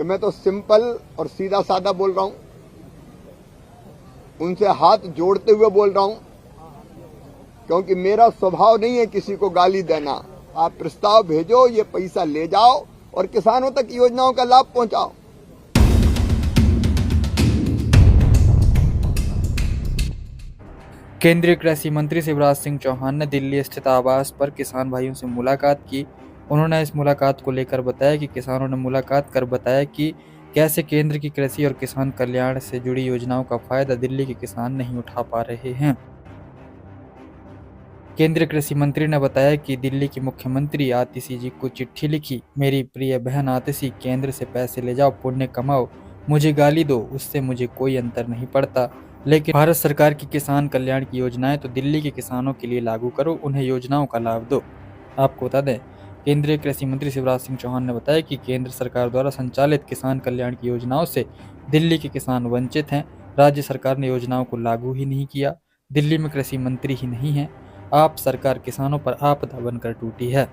कि मैं तो सिंपल और सीधा साधा बोल रहा हूं, उनसे हाथ जोड़ते हुए बोल रहा हूं, क्योंकि मेरा स्वभाव नहीं है किसी को गाली देना। आप प्रस्ताव भेजो, ये पैसा ले जाओ और किसानों तक योजनाओं का लाभ पहुंचाओ। केंद्रीय कृषि मंत्री शिवराज सिंह चौहान ने दिल्ली स्थित आवास पर किसान भाइयों से मुलाकात की। उन्होंने इस मुलाकात को लेकर बताया कि किसानों ने मुलाकात कर बताया कि कैसे केंद्र की कृषि और किसान कल्याण से जुड़ी योजनाओं का फायदा दिल्ली के किसान नहीं उठा पा रहे हैं। केंद्रीय कृषि मंत्री ने बताया कि दिल्ली की मुख्यमंत्री आतिशी जी को चिट्ठी लिखी। मेरी प्रिय बहन आतिशी, केंद्र से पैसे ले जाओ, पुण्य कमाओ, मुझे गाली दो, उससे मुझे कोई अंतर नहीं पड़ता, लेकिन भारत सरकार की किसान कल्याण की योजनाएं तो दिल्ली के किसानों के लिए लागू करो, उन्हें योजनाओं का लाभ दो। आपको बता दें, केंद्रीय कृषि मंत्री शिवराज सिंह चौहान ने बताया कि केंद्र सरकार द्वारा संचालित किसान कल्याण की योजनाओं से दिल्ली के किसान वंचित हैं। राज्य सरकार ने योजनाओं को लागू ही नहीं किया। दिल्ली में कृषि मंत्री ही नहीं है, आप सरकार किसानों पर आपदा बनकर टूटी है।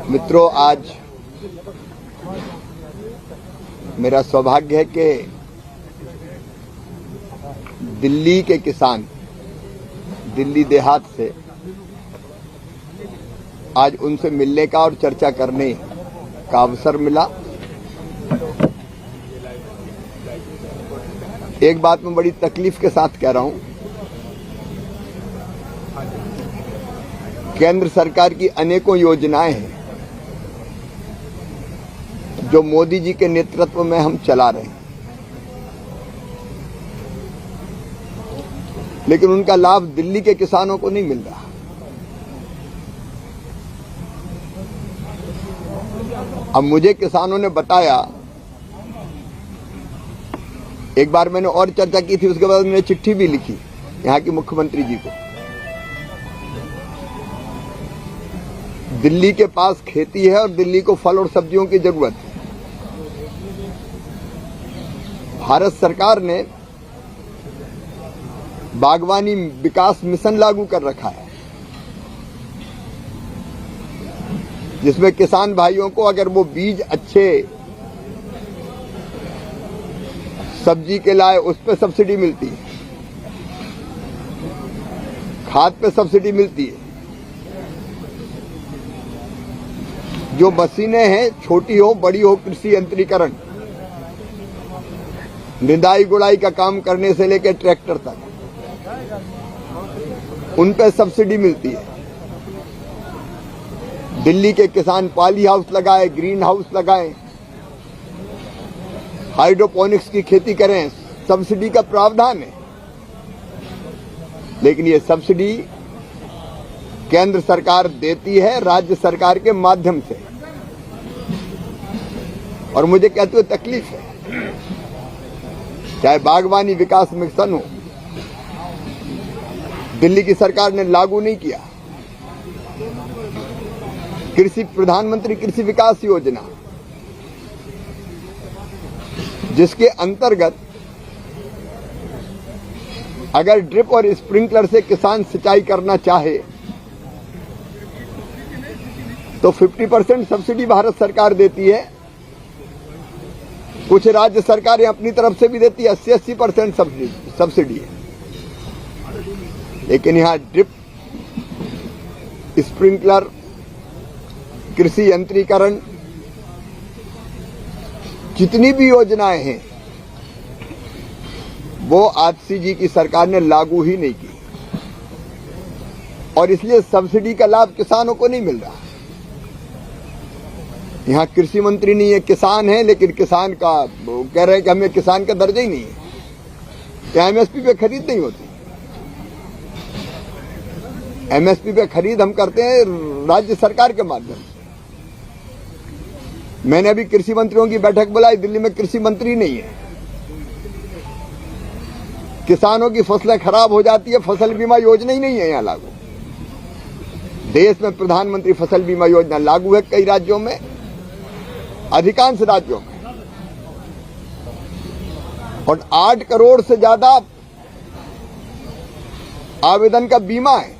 मित्रों, आज मेरा सौभाग्य है कि दिल्ली के किसान, दिल्ली देहात से आज उनसे मिलने का और चर्चा करने का अवसर मिला। एक बात मैं बड़ी तकलीफ के साथ कह रहा हूं, केंद्र सरकार की अनेकों योजनाएं हैं जो मोदी जी के नेतृत्व में हम चला रहे हैं, लेकिन उनका लाभ दिल्ली के किसानों को नहीं मिल रहा। अब मुझे किसानों ने बताया, एक बार मैंने और चर्चा की थी, उसके बाद मैंने चिट्ठी भी लिखी यहां की मुख्यमंत्री जी को। दिल्ली के पास खेती है और दिल्ली को फल और सब्जियों की जरूरत है। भारत सरकार ने बागवानी विकास मिशन लागू कर रखा है, जिसमें किसान भाइयों को अगर वो बीज अच्छे सब्जी के लाए, उस पर सब्सिडी मिलती है, खाद पे सब्सिडी मिलती है। जो मशीनें हैं, छोटी हो बड़ी हो, कृषि यंत्रीकरण, निदाई गुड़ाई का काम करने से लेकर ट्रैक्टर तक, उन पे सब्सिडी मिलती है। दिल्ली के किसान पॉली हाउस लगाए, ग्रीन हाउस लगाएं, हाइड्रोपोनिक्स की खेती करें, सब्सिडी का प्रावधान है। लेकिन ये सब्सिडी केंद्र सरकार देती है राज्य सरकार के माध्यम से, और मुझे कहते हुए तकलीफ है। चाहे बागवानी विकास मिशन हो, दिल्ली की सरकार ने लागू नहीं किया। कृषि प्रधानमंत्री कृषि विकास योजना, जिसके अंतर्गत अगर ड्रिप और स्प्रिंकलर से किसान सिंचाई करना चाहे तो 50% सब्सिडी भारत सरकार देती है। कुछ राज्य सरकारें अपनी तरफ से भी देती है, 80% सब्सिडी है। लेकिन यहां ड्रिप, स्प्रिंकलर, कृषि यंत्रीकरण, जितनी भी योजनाएं हैं वो आतिशी जी की सरकार ने लागू ही नहीं की, और इसलिए सब्सिडी का लाभ किसानों को नहीं मिल रहा। यहां कृषि मंत्री नहीं है, किसान है, लेकिन किसान का वो कह रहे हैं कि हमें किसान का दर्जा ही नहीं है। क्या एमएसपी पे खरीद नहीं होती? एमएसपी पे खरीद हम करते हैं राज्य सरकार के माध्यम से। मैंने अभी कृषि मंत्रियों की बैठक बुलाई, दिल्ली में कृषि मंत्री नहीं है। किसानों की फसलें खराब हो जाती है, फसल बीमा योजना ही नहीं है यहां लागू। देश में प्रधानमंत्री फसल बीमा योजना लागू है कई राज्यों में, अधिकांश राज्यों में, और 8 करोड़ से ज्यादा आवेदन का बीमा है,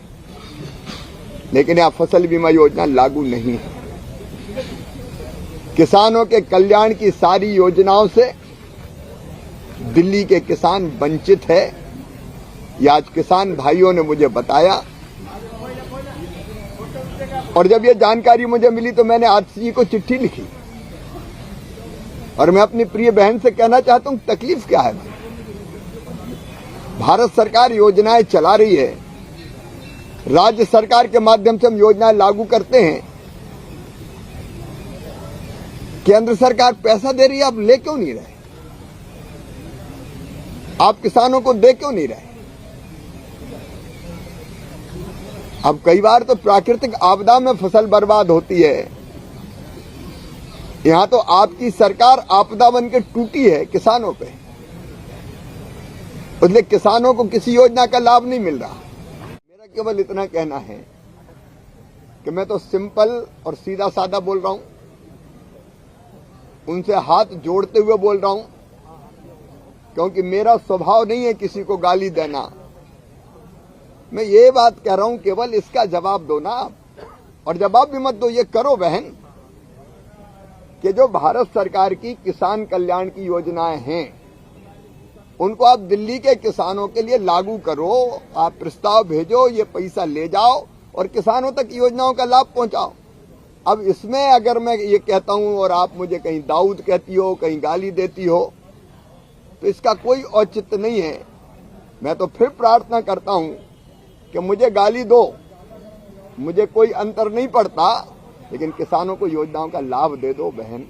लेकिन यहां फसल बीमा योजना लागू नहीं है। किसानों के कल्याण की सारी योजनाओं से दिल्ली के किसान वंचित है। ये आज किसान भाइयों ने मुझे बताया, और जब ये जानकारी मुझे मिली तो मैंने आतिशी जी को चिट्ठी लिखी, और मैं अपनी प्रिय बहन से कहना चाहता हूं तकलीफ क्या है। भारत सरकार योजनाएं चला रही है, राज्य सरकार के माध्यम से हम योजनाएं लागू करते हैं, केंद्र सरकार पैसा दे रही है, आप ले क्यों नहीं रहे? आप किसानों को दे क्यों नहीं रहे? अब कई बार तो प्राकृतिक आपदा में फसल बर्बाद होती है, यहां तो आपकी सरकार आपदा बनकर टूटी है किसानों पे, इसलिए किसानों को किसी योजना का लाभ नहीं मिल रहा। मेरा केवल इतना कहना है कि मैं तो सिंपल और सीधा साधा बोल रहा हूं, उनसे हाथ जोड़ते हुए बोल रहा हूं, क्योंकि मेरा स्वभाव नहीं है किसी को गाली देना। मैं ये बात कह रहा हूं, केवल इसका जवाब दो ना आप, और जवाब भी मत दो, ये करो बहन कि जो भारत सरकार की किसान कल्याण की योजनाएं हैं उनको आप दिल्ली के किसानों के लिए लागू करो। आप प्रस्ताव भेजो, ये पैसा ले जाओ और किसानों तक योजनाओं का लाभ पहुंचाओ। अब इसमें अगर मैं ये कहता हूं और आप मुझे कहीं दाऊद कहती हो, कहीं गाली देती हो, तो इसका कोई औचित्य नहीं है। मैं तो फिर प्रार्थना करता हूं कि मुझे गाली दो, मुझे कोई अंतर नहीं पड़ता, लेकिन किसानों को योजनाओं का लाभ दे दो बहन।